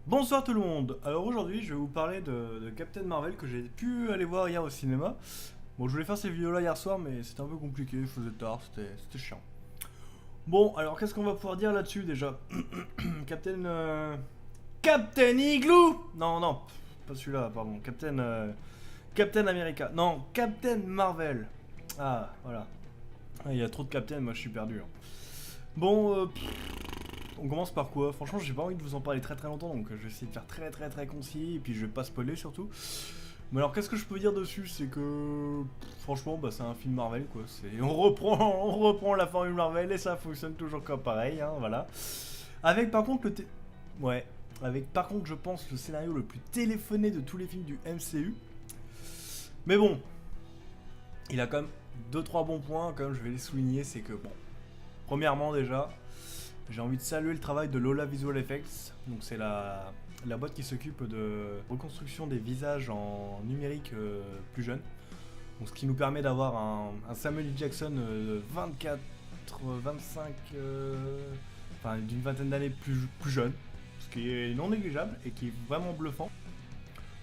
Bonsoir tout le monde. Alors aujourd'hui je vais vous parler de Captain Marvel que j'ai pu aller voir hier au cinéma. Bon, je voulais faire ces vidéos là hier soir mais c'était un peu compliqué, il faisait tard, c'était chiant. Bon, alors qu'est-ce qu'on va pouvoir dire là-dessus déjà? Captain... Captain Igloo. Non, non, pas celui-là, pardon. Captain America. Non, Captain Marvel. Ah, voilà. Ah, il y a trop de Captain, moi je suis perdu, hein. Bon, on commence par quoi? Franchement, j'ai pas envie de vous en parler très longtemps, donc je vais essayer de faire très concis, et puis je vais pas spoiler surtout. Mais alors, qu'est-ce que je peux dire dessus? C'est que, franchement, bah, c'est un film Marvel, quoi. On reprend la formule Marvel, et ça fonctionne toujours comme pareil, hein, voilà. Avec, par contre, ouais. Avec, par contre, je pense, le scénario le plus téléphoné de tous les films du MCU. Mais bon, il a quand même deux trois bons points, comme je vais les souligner, c'est que, bon, premièrement, déjà, j'ai envie de saluer le travail de Lola Visual Effects. Donc c'est la boîte qui s'occupe de reconstruction des visages en numérique plus jeune. Donc ce qui nous permet d'avoir un Samuel L. Jackson de 24, 25, enfin d'une vingtaine d'années plus jeune. Ce qui est non négligeable et qui est vraiment bluffant.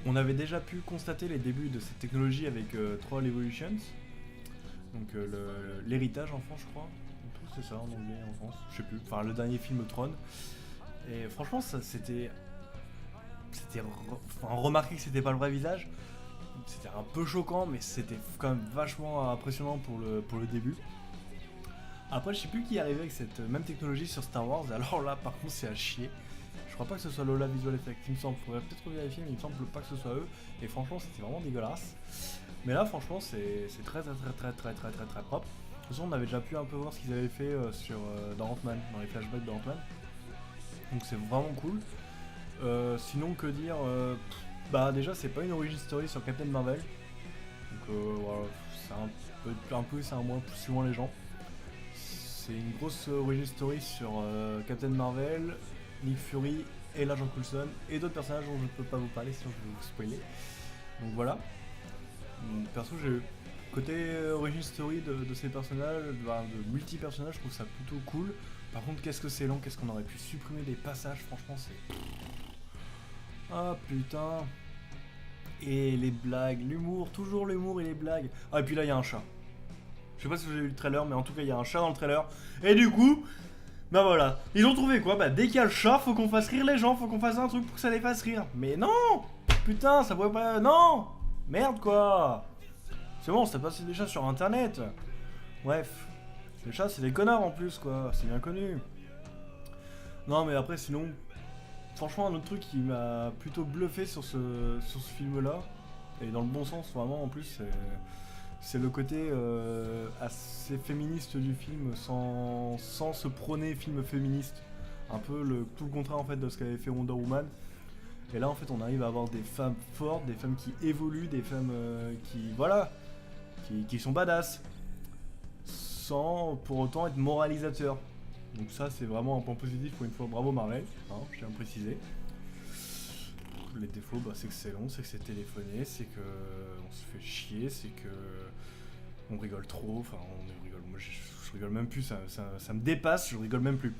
On avait déjà pu constater les débuts de cette technologie avec Troll Evolutions. Donc l'héritage en France je crois. C'est ça en anglais en France, je sais plus, enfin le dernier film Tron. Et franchement ça enfin, remarquer que c'était pas le vrai visage, c'était un peu choquant mais c'était quand même vachement impressionnant pour le début. Après je sais plus qui est arrivé avec cette même technologie sur Star Wars, alors là par contre c'est à chier. Je crois pas que ce soit Lola Visual Effects, il me semble, faudrait peut-être vérifier mais il me semble pas que ce soit eux. Et franchement c'était vraiment dégueulasse. Mais là franchement c'est très propre. De toute façon, on avait déjà pu un peu voir ce qu'ils avaient fait dans Ant-Man, dans les flashbacks de Ant-Man. Donc c'est vraiment cool. Sinon, que dire bah déjà, c'est pas une origin story sur Captain Marvel. Donc voilà, c'est un peu, c'est un moins suivant les gens. C'est une grosse origin story sur Captain Marvel, Nick Fury et l'agent Coulson et d'autres personnages dont je ne peux pas vous parler sinon je vais vous spoiler. Donc voilà. Perso, j'ai côté origin story de ces personnages, de multi-personnages, je trouve ça plutôt cool. Par contre, qu'est-ce que c'est long, qu'est-ce qu'on aurait pu supprimer des passages, franchement, c'est... Ah putain. Et les blagues, l'humour, toujours l'humour et les blagues. Ah, et puis là, il y a un chat. Je sais pas si vous avez vu le trailer, mais en tout cas, il y a un chat dans le trailer. Et du coup, bah voilà. Ils ont trouvé quoi? Bah dès qu'il y a le chat, faut qu'on fasse rire les gens, faut qu'on fasse un truc pour que ça les fasse rire. Mais non! Putain, ça pourrait pas... Non! Merde quoi! C'est bon, ça passe déjà sur internet. Bref. Les chats, c'est des connards en plus, quoi. C'est bien connu. Non, mais après, sinon... Franchement, un autre truc qui m'a plutôt bluffé sur ce film-là, et dans le bon sens, vraiment, en plus, c'est le côté assez féministe du film, sans se prôner film féministe. Un peu tout le contraire, en fait, de ce qu'avait fait Wonder Woman. Et là, en fait, on arrive à avoir des femmes fortes, des femmes qui évoluent, des femmes qui... Voilà, qui sont badass, sans pour autant être moralisateur. Donc ça c'est vraiment un point positif pour une fois, bravo Marvel, hein, je tiens à le préciser. Les défauts, bah, c'est que c'est long, c'est que c'est téléphoné, c'est que on se fait chier, c'est que on rigole trop, enfin on rigole, moi je rigole même plus, ça me dépasse, je rigole même plus.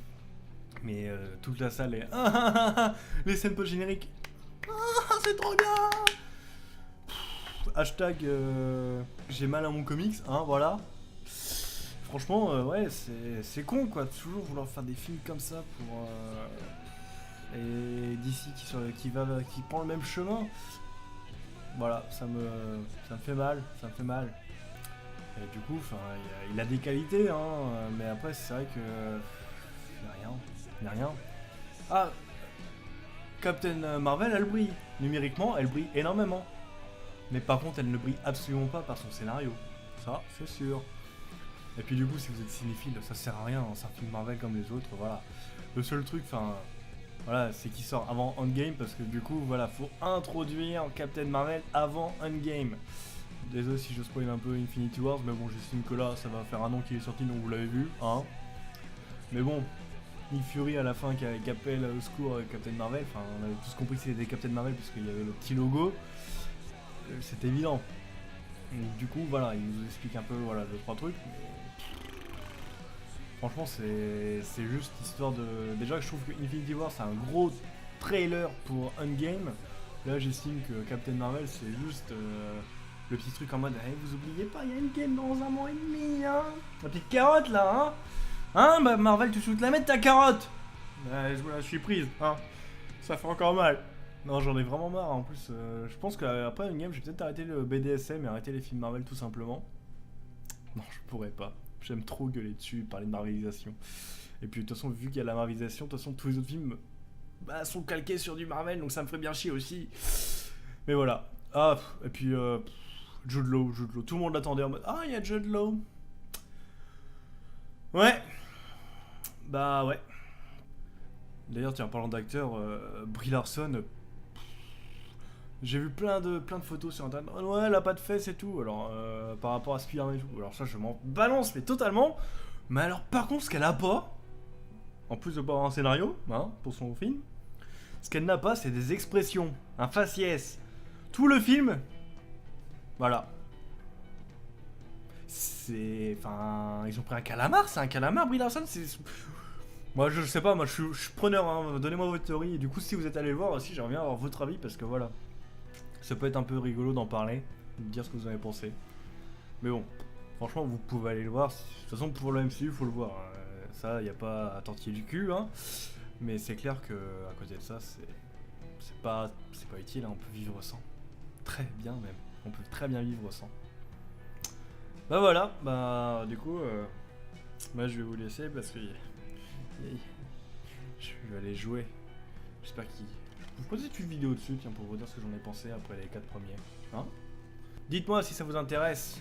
Mais toute la salle est les scènes post-génériques, c'est trop bien. Hashtag j'ai mal à mon comics, hein, voilà. Franchement, ouais, c'est con quoi, toujours vouloir faire des films comme ça pour. Et d'ici qui prend le même chemin. Voilà, ça me fait mal, ça me fait mal. Et du coup, il a des qualités, hein, mais après, c'est vrai que. Il n'y a rien. Ah, Captain Marvel, elle brille. Numériquement, elle brille énormément. Mais par contre, elle ne brille absolument pas par son scénario. Ça, c'est sûr. Et puis du coup, si vous êtes cinéphile, ça sert à rien, c'est un film Marvel comme les autres, voilà. Le seul truc, voilà, c'est qu'il sort avant Endgame, parce que du coup, voilà, faut introduire Captain Marvel avant Endgame. Désolé si je spoil un peu Infinity Wars, mais bon, j'estime que là, ça va faire un an qu'il est sorti, donc vous l'avez vu, hein. Mais bon, Nick Fury à la fin qui appelle au secours Captain Marvel, enfin, on avait tous compris que c'était Captain Marvel, puisqu'il y avait le petit logo, c'est évident. Donc, du coup, voilà, il nous explique un peu, voilà, 2-3 trucs. Franchement, c'est juste histoire de. Déjà, je trouve que Infinity War, c'est un gros trailer pour Endgame. Là j'estime que Captain Marvel c'est juste le petit truc en mode hey, vous oubliez pas, il y a Endgame dans un mois et demi, hein. La petite carotte là, hein. Hein, bah Marvel, tu te la mettre ta carotte. Je suis prise, hein. Ça fait encore mal. Non, j'en ai vraiment marre. En plus, je pense qu'après Endgame, je vais peut-être arrêter le BDSM et arrêter les films Marvel tout simplement. Non, je pourrais pas. J'aime trop gueuler dessus, parler de marvelisation. Et puis de toute façon, vu qu'il y a la marvelisation, de toute façon, tous les autres films sont calqués sur du Marvel, donc ça me ferait bien chier aussi. Mais voilà. Ah, et puis Jude Law. Tout le monde l'attendait en mode ah, il y a Jude Law. Ouais. Bah ouais. D'ailleurs, tiens, parlant d'acteur, Brie Larson, j'ai vu plein de photos sur internet. Oh, ouais, elle a pas de fesses et tout. Alors, par rapport à Spider-Man et tout. Alors, ça, je m'en balance, mais totalement. Mais alors, par contre, ce qu'elle a pas, en plus de pas avoir un scénario, hein, pour son film, ce qu'elle n'a pas, c'est des expressions, un faciès. Tout le film, voilà. C'est. Enfin, ils ont pris un calamar, c'est un calamar, Brie Larson, c'est. Moi je sais pas, moi je suis preneur, hein. Donnez-moi votre théorie. Et du coup, si vous êtes allé le voir aussi, j'aimerais bien avoir votre avis parce que voilà. Ça peut être un peu rigolo d'en parler, de dire ce que vous en avez pensé. Mais bon, franchement, vous pouvez aller le voir. De toute façon, pour le MCU, faut le voir. Ça, y a pas à tortiller du cul, hein. Mais c'est clair que à côté de ça, c'est pas utile, hein. On peut vivre sans. Très bien même. On peut très bien vivre sans. Bah voilà, bah du coup, moi je vais vous laisser parce que je vais aller jouer. J'espère qu'il. Je vous poser une vidéo dessus, tiens, pour vous dire ce que j'en ai pensé après les 4 premiers. Hein. Dites-moi si ça vous intéresse.